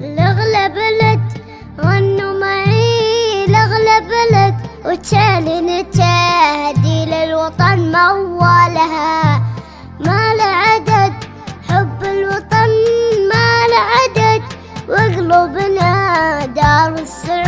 لأغلى بلد غنوا معي، لأغلى بلد وتالي نتهدي للوطن موالها ما له عدد، حب الوطن ما له عدد، وقلوبنا دار السعادة